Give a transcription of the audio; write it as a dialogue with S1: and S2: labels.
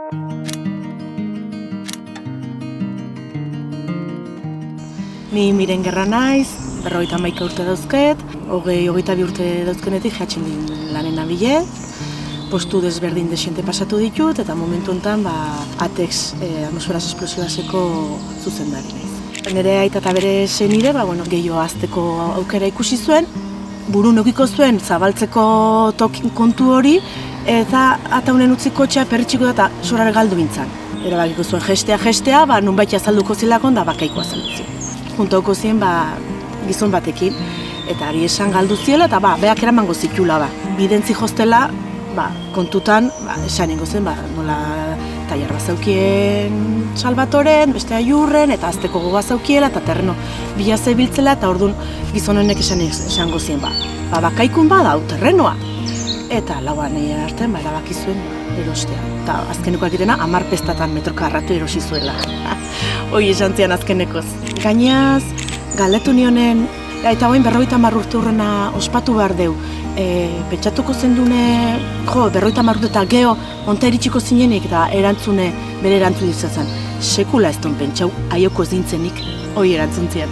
S1: Ni Miren Gerra naiz, 51 urte dauzket, 22 urte dauzkenetik jatzen din lanen abile. Postu desberdin desiente pasatu ditut eta momentu honetan ATEX atmosferas esplosibaseko zuzendari naiz. Nire aita eta bere senide gehiago hazteko aukera ikusi zuen, burun edukiko zuen zabaltzeko tokin kontu hori eta ataunen utziko txea perritxiko da eta sorare galdu bintzan. Erabakiko zuen gestea, nunbait azalduko zilakon da bakaiko azalduzi. Juntauko zien gizon batekin eta ari esan galdu ziela eta beak eramango zitula bidentzi jostela kontutan esan ingo zen nola tailer bazaukien Salvatoren, beste Aiurren eta azteko gogoa zaukiela eta terreno bila zebiltzela eta orduan gizon honek esango zien bakaikun badau terrenoa. Eta lauan artean erabaki zuen erostea. Eta azkenekoak direna 10 pestatan metro karratu erosi zuela. Hoi esan zian azkenekoz. Gainaz, galdetu nionen, eta hoin 50 urte hurrena ospatu behar deu. Pentsatuko zendune, 50 urte eta geho, onta eritxiko zinenik eta bere erantzun izatzen. Sekula ez duen pentsau, aioko ez dintzenik, hoi erantzun zian.